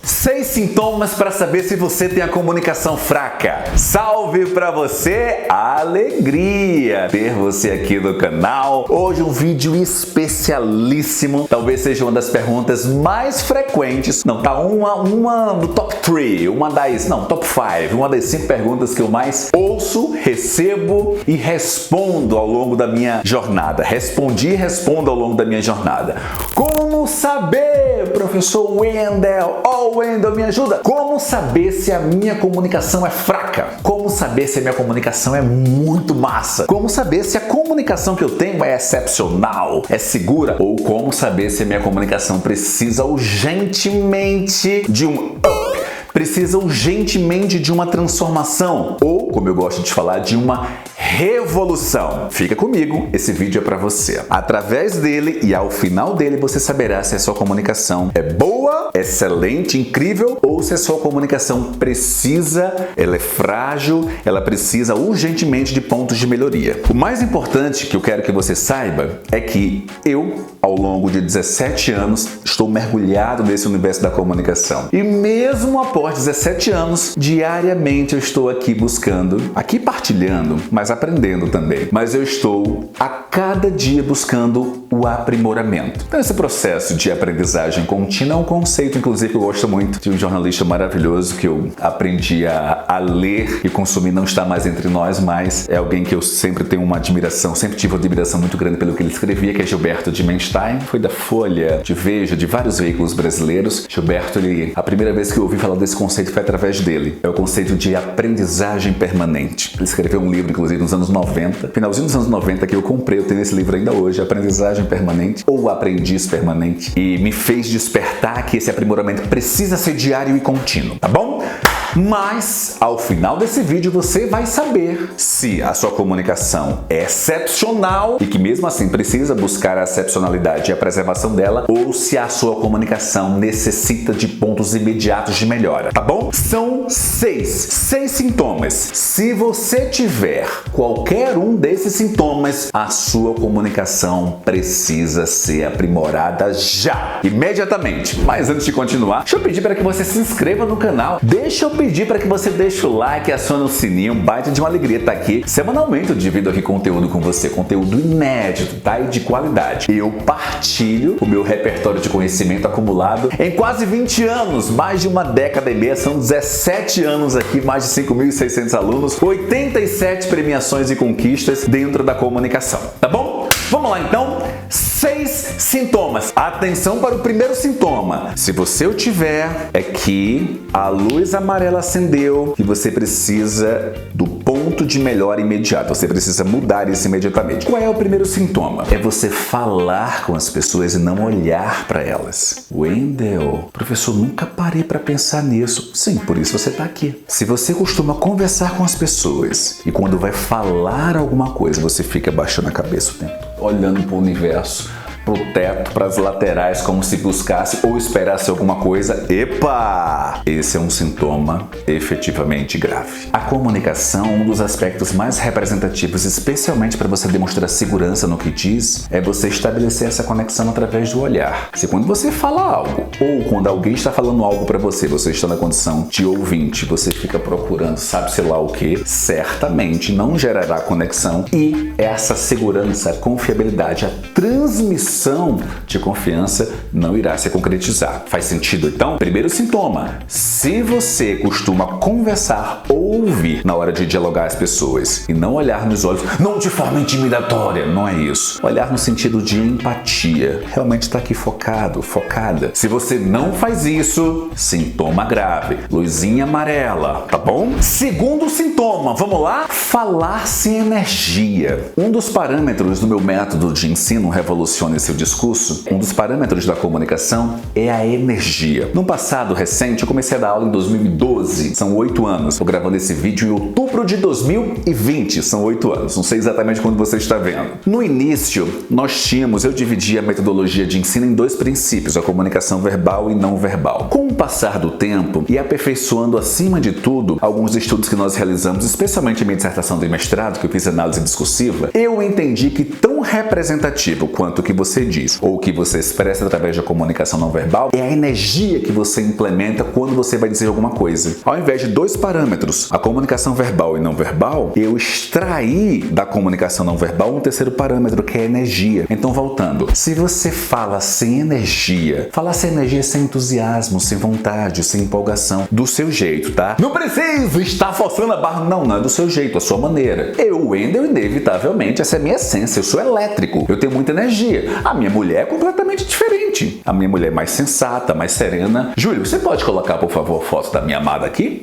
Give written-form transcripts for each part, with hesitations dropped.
6 sintomas para saber se você tem a comunicação fraca. Salve para você, alegria ter você aqui no canal. Hoje um vídeo especialíssimo. Talvez seja uma das perguntas mais frequentes. Não, tá uma do top 3, top 5, uma das 5 perguntas que eu mais ouço, recebo e respondo ao longo da minha jornada. Respondi e respondo ao longo da minha jornada. Como saber, professor Wendel? Wendel, me ajuda! Como saber se a minha comunicação é fraca? Como saber se a minha comunicação é muito massa? Como saber se a comunicação que eu tenho é excepcional, é segura? Ou como saber se a minha comunicação precisa urgentemente de um up? Precisa urgentemente de uma transformação? Ou, como eu gosto de falar, de uma revolução. Fica comigo, esse vídeo é para você. Através dele e ao final dele você saberá se a sua comunicação é boa, excelente, incrível ou se a sua comunicação ela é frágil, ela precisa urgentemente de pontos de melhoria. O mais importante que eu quero que você saiba é que eu, ao longo de 17 anos, estou mergulhado nesse universo da comunicação. E mesmo após 17 anos, diariamente eu estou aqui buscando, partilhando, mas aprendendo também. Mas eu estou a cada dia buscando o aprimoramento. Então esse processo de aprendizagem contínua é um conceito, inclusive, que eu gosto muito de um jornalista maravilhoso que eu aprendi a ler e consumir, não está mais entre nós, mas é alguém que eu sempre tenho uma admiração, sempre tive uma admiração muito grande pelo que ele escrevia, que é Gilberto Dimenstein, foi da Folha, de Veja, de vários veículos brasileiros. Gilberto, a primeira vez que eu ouvi falar desse conceito foi através dele. É o conceito de aprendizagem permanente. Ele escreveu um livro, inclusive, nos anos 90, finalzinho dos anos 90, que eu comprei, eu tenho esse livro ainda hoje, Aprendizagem Permanente ou Aprendiz Permanente, e me fez despertar que esse aprimoramento precisa ser diário e contínuo, tá bom? Mas, ao final desse vídeo, você vai saber se a sua comunicação é excepcional e que mesmo assim precisa buscar a excepcionalidade e a preservação dela, ou se a sua comunicação necessita de pontos imediatos de melhora, tá bom? São 6 sintomas. Se você tiver qualquer um desses sintomas, a sua comunicação precisa ser aprimorada já, imediatamente. Mas antes de continuar, deixa eu pedir para que você se inscreva no canal, deixa eu pedir para que você deixe o like e acione o sininho, baita de uma alegria estar aqui. Semanalmente eu divido aqui conteúdo com você, conteúdo inédito, tá? E de qualidade. Eu partilho o meu repertório de conhecimento acumulado em quase 20 anos, mais de uma década e meia, são 17 anos aqui, mais de 5.600 alunos, 87 premiações e conquistas dentro da comunicação, tá bom? Vamos lá então, 6 sintomas. Atenção para o primeiro sintoma. Se você o tiver, é que a luz amarela acendeu e você precisa do ponto de melhora imediato. Você precisa mudar isso imediatamente. Qual é o primeiro sintoma? É você falar com as pessoas e não olhar para elas. Wendel, professor, nunca parei para pensar nisso. Sim, por isso você está aqui. Se você costuma conversar com as pessoas e quando vai falar alguma coisa, você fica baixando a cabeça o tempo todo, olhando para o universo, pro teto, para as laterais, como se buscasse ou esperasse alguma coisa. Epa! Esse é um sintoma efetivamente grave. A comunicação, um dos aspectos mais representativos, especialmente para você demonstrar segurança no que diz, é você estabelecer essa conexão através do olhar. Se quando você fala algo, ou quando alguém está falando algo para você, você está na condição de ouvinte, você fica procurando sabe-se lá o que, certamente não gerará conexão e essa segurança, a confiabilidade, a transmissão de confiança não irá se concretizar. Faz sentido então? Primeiro sintoma: se você costuma conversar ou ouvir na hora de dialogar as pessoas e não olhar nos olhos, não de forma intimidatória, não é isso. Olhar no sentido de empatia, realmente está aqui focado, focada. Se você não faz isso, sintoma grave, luzinha amarela, tá bom? Segundo sintoma, vamos lá? Falar sem energia. Um dos parâmetros do meu método de ensino Revolucione Seu Discurso, um dos parâmetros da comunicação é a energia. No passado recente, eu comecei a terceira aula em 2012. São 8 anos. Estou gravando esse vídeo em outubro de 2020. São 8 anos. Não sei exatamente quando você está vendo. No início, eu dividi a metodologia de ensino em 2 princípios, a comunicação verbal e não verbal. Com o passar do tempo e aperfeiçoando acima de tudo alguns estudos que nós realizamos, especialmente a minha dissertação de mestrado, que eu fiz análise discursiva, eu entendi que tão representativo quanto o que você diz ou o que você expressa através da comunicação não verbal é a energia que você implementa quando você vai dizer alguma coisa. Ao invés de 2 parâmetros, a comunicação verbal e não verbal, eu extraí da comunicação não verbal um terceiro parâmetro, que é a energia. Então, voltando, se você fala sem energia, falar sem energia é sem entusiasmo, sem vontade, sem empolgação, do seu jeito, tá? Não preciso estar forçando a barra, não é do seu jeito, a sua maneira. Eu, Wendel, inevitavelmente, essa é a minha essência, eu sou elétrico, eu tenho muita energia. A minha mulher é completamente diferente. A minha mulher é mais sensata, mais serena. Júlio, você pode colocar, por favor, a foto da minha amada aqui?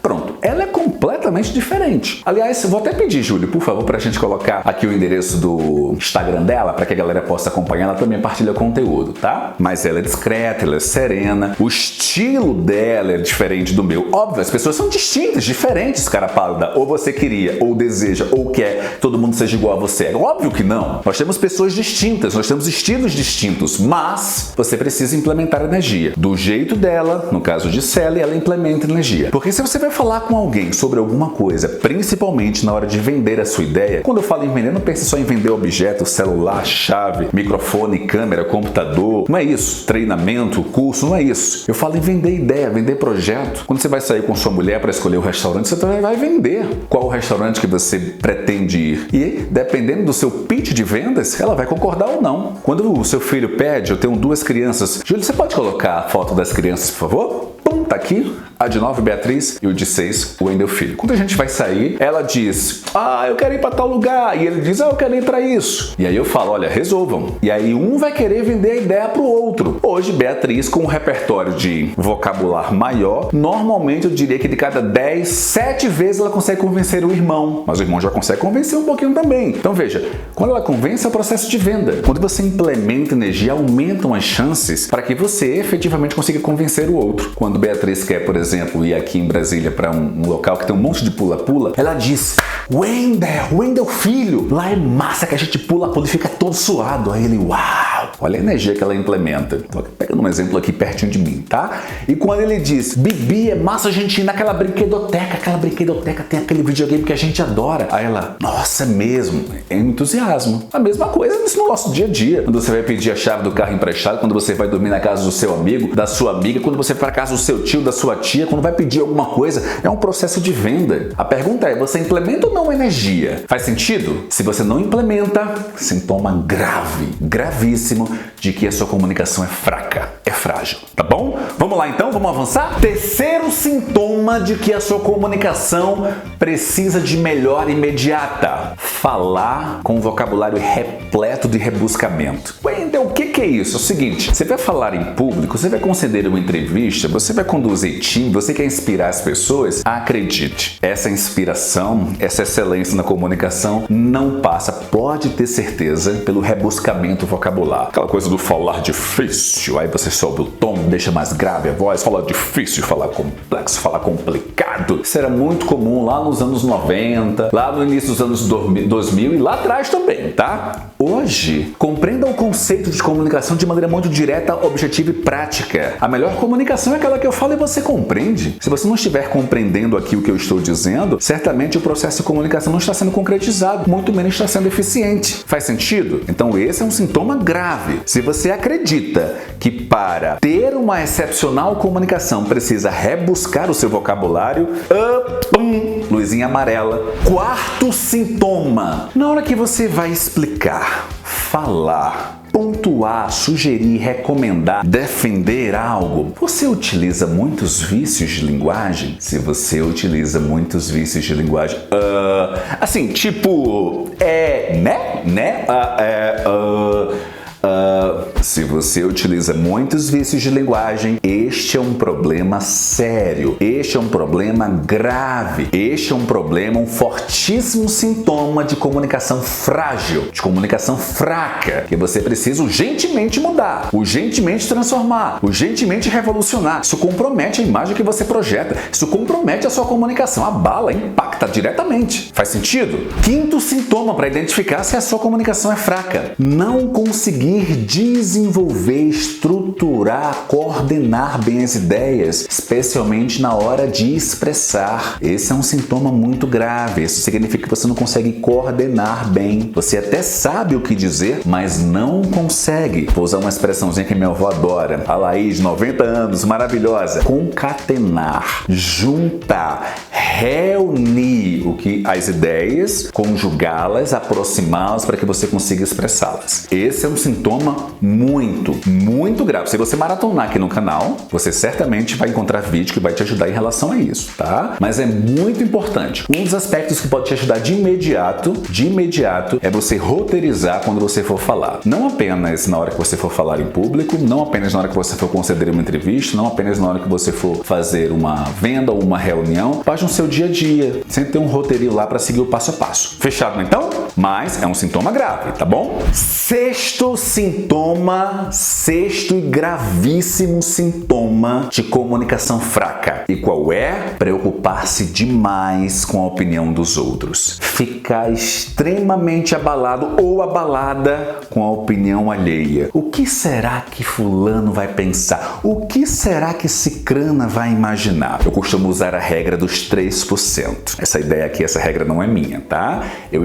Pronto, ela é completamente diferente. Aliás, eu vou até pedir, Júlio, por favor, para a gente colocar aqui o endereço do Instagram dela, para que a galera possa acompanhar. Ela também partilha conteúdo, tá? Mas ela é discreta, ela é serena. O estilo dela é diferente do meu. Óbvio, as pessoas são distintas, diferentes, cara pálida. Ou você queria, ou deseja, ou quer que todo mundo seja igual a você. É óbvio que não. Nós temos pessoas distintas, nós temos estilos distintos, mas você precisa implementar energia. Do jeito dela, no caso de Sally, ela implementa energia. Porque se você vai falar com alguém sobre alguma coisa, principalmente na hora de vender a sua ideia, quando eu falo em vender, não pense só em vender objeto, celular, chave, microfone, câmera, computador, não é isso. Treinamento, curso, não é isso. Eu falo em vender ideia, vender projeto. Quando você vai sair com sua mulher para escolher o restaurante, você vai vender qual o restaurante que você pretende ir. E, dependendo do seu pitch de vendas, ela vai concordar ou não. Quando o seu filho pede, eu tenho 2 crianças, Júlio, você pode colocar a foto das crianças, por favor? Pum, tá aqui. A de 9, Beatriz, e o de 6, o Wendel Filho. Quando a gente vai sair, ela diz, eu quero ir para tal lugar. E ele diz, eu quero ir para isso. E aí eu falo, olha, resolvam. E aí um vai querer vender a ideia pro outro. Hoje, Beatriz, com um repertório de vocabulário maior, normalmente eu diria que de cada 10, 7 vezes ela consegue convencer o irmão. Mas o irmão já consegue convencer um pouquinho também. Então veja, quando ela convence é o processo de venda. Quando você implementa energia, aumentam as chances para que você efetivamente consiga convencer o outro. Quando Beatriz quer, por exemplo, ir aqui em Brasília para um local que tem um monte de pula-pula, ela diz, Wendel Filho, lá é massa que a gente pula-pula e fica todo suado. Aí ele, uau, olha a energia que ela implementa. Tô pegando um exemplo aqui pertinho de mim, tá? E quando ele diz, Bibi, é massa a gente ir naquela brinquedoteca tem aquele videogame que a gente adora. Aí ela, nossa, é mesmo, é entusiasmo. A mesma coisa no nosso dia a dia. Quando você vai pedir a chave do carro emprestado, quando você vai dormir na casa do seu amigo, da sua amiga, quando você vai para casa do seu tio, da sua tia, quando vai pedir alguma coisa, é um processo de venda. A pergunta é, você implementa ou não energia? Faz sentido? Se você não implementa, sintoma grave, gravíssimo, de que a sua comunicação é fraca, é frágil, tá bom? Vamos lá então, vamos avançar? Terceiro sintoma de que a sua comunicação precisa de melhora imediata. Falar com um vocabulário repleto de rebuscamento. Wendel, o que é isso? É o seguinte, você vai falar em público, você vai conceder uma entrevista, você vai conduzir time, você quer inspirar as pessoas? Acredite, essa inspiração, essa excelência na comunicação não passa, pode ter certeza, pelo rebuscamento vocabular. Aquela coisa do falar difícil, aí você sobe o tom, deixa mais grave a voz, fala difícil, falar complexo, falar complicado. Isso era muito comum lá nos anos 90, lá no início dos anos 2000 e lá atrás também, tá? Hoje, compreenda o conceito de comunicação de maneira muito direta, objetiva e prática. A melhor comunicação é aquela que eu falo e você compreende. Se você não estiver compreendendo aqui o que eu estou dizendo, certamente o processo de comunicação não está sendo concretizado, muito menos está sendo eficiente. Faz sentido? Então esse é um sintoma grave. Se você acredita que para ter uma excepcional comunicação precisa rebuscar o seu vocabulário, luzinha amarela. Quarto sintoma. Na hora que você vai explicar, falar, pontuar, sugerir, recomendar, defender algo, você utiliza muitos vícios de linguagem? Se você utiliza muitos vícios de linguagem, assim, tipo, Se você utiliza muitos vícios de linguagem, este é um problema sério. Este é um problema grave. Este é um problema, um fortíssimo sintoma de comunicação frágil, de comunicação fraca, que você precisa urgentemente mudar, urgentemente transformar, urgentemente revolucionar. Isso compromete a imagem que você projeta. Isso compromete a sua comunicação. Abala, impacta diretamente. Faz sentido? Quinto sintoma para identificar se a sua comunicação é fraca: não conseguir desenvolver, estruturar, coordenar bem as ideias, especialmente na hora de expressar. Esse é um sintoma muito grave. Isso significa que você não consegue coordenar bem. Você até sabe o que dizer, mas não consegue. Vou usar uma expressãozinha que minha avó adora. A Laís, 90 anos, maravilhosa. Concatenar, juntar, reunir as ideias, conjugá-las, aproximá-las para que você consiga expressá-las. Esse é um sintoma muito grave. Se você maratonar aqui no canal, você certamente vai encontrar vídeo que vai te ajudar em relação a isso, tá? Mas é muito importante. Um dos aspectos que pode te ajudar de imediato, é você roteirizar quando você for falar. Não apenas na hora que você for falar em público, não apenas na hora que você for conceder uma entrevista, não apenas na hora que você for fazer uma venda ou uma reunião. Faz no seu dia a dia, sempre ter um roteirinho lá para seguir o passo a passo. Fechado então? Mas é um sintoma grave, tá bom? Sexto e gravíssimo sintoma de comunicação fraca. E qual é? Preocupar-se demais com a opinião dos outros. Ficar extremamente abalado ou abalada com a opinião alheia. O que será que fulano vai pensar? O que será que cicrana vai imaginar? Eu costumo usar a regra dos 3%. Essa ideia aqui, essa regra não é minha, tá? Eu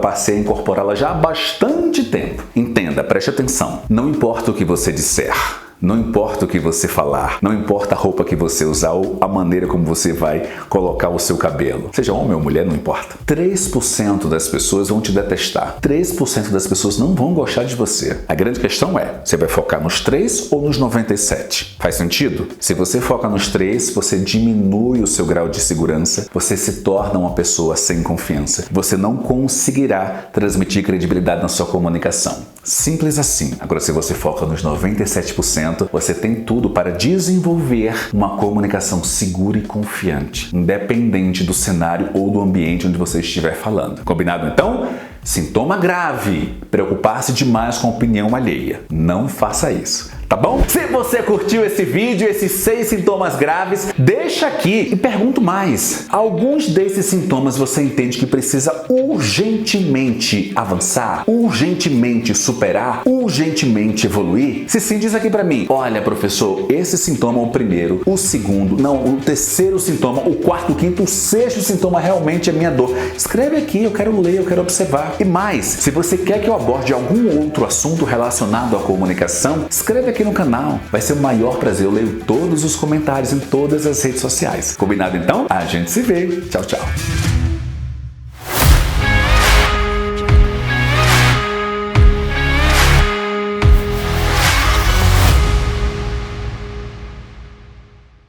passei a incorporá-la já há bastante tempo. Entenda, preste atenção. Não importa o que você disser, não importa o que você falar, não importa a roupa que você usar ou a maneira como você vai colocar o seu cabelo. Seja homem ou mulher, não importa. 3% das pessoas vão te detestar. 3% das pessoas não vão gostar de você. A grande questão é, você vai focar nos 3 ou nos 97? Faz sentido? Se você foca nos 3, você diminui o seu grau de segurança, você se torna uma pessoa sem confiança. Você não conseguirá transmitir credibilidade na sua comunicação. Simples assim. Agora, se você foca nos 97%, você tem tudo para desenvolver uma comunicação segura e confiante, independente do cenário ou do ambiente onde você estiver falando. Combinado então? Sintoma grave: preocupar-se demais com a opinião alheia. Não faça isso. Tá bom? Se você curtiu esse vídeo, esses 6 sintomas graves, deixa aqui e pergunto mais. Alguns desses sintomas você entende que precisa urgentemente avançar, urgentemente superar, urgentemente evoluir? Se sim, diz aqui pra mim. Olha, professor, esse sintoma é o primeiro, o segundo, não, o terceiro sintoma, o quarto, o quinto, o sexto sintoma realmente é minha dor. Escreve aqui, eu quero ler, eu quero observar. E mais, se você quer que eu aborde algum outro assunto relacionado à comunicação, escreve aqui no canal. Vai ser o maior prazer. Eu leio todos os comentários em todas as redes sociais. Combinado então? A gente se vê. Tchau, tchau.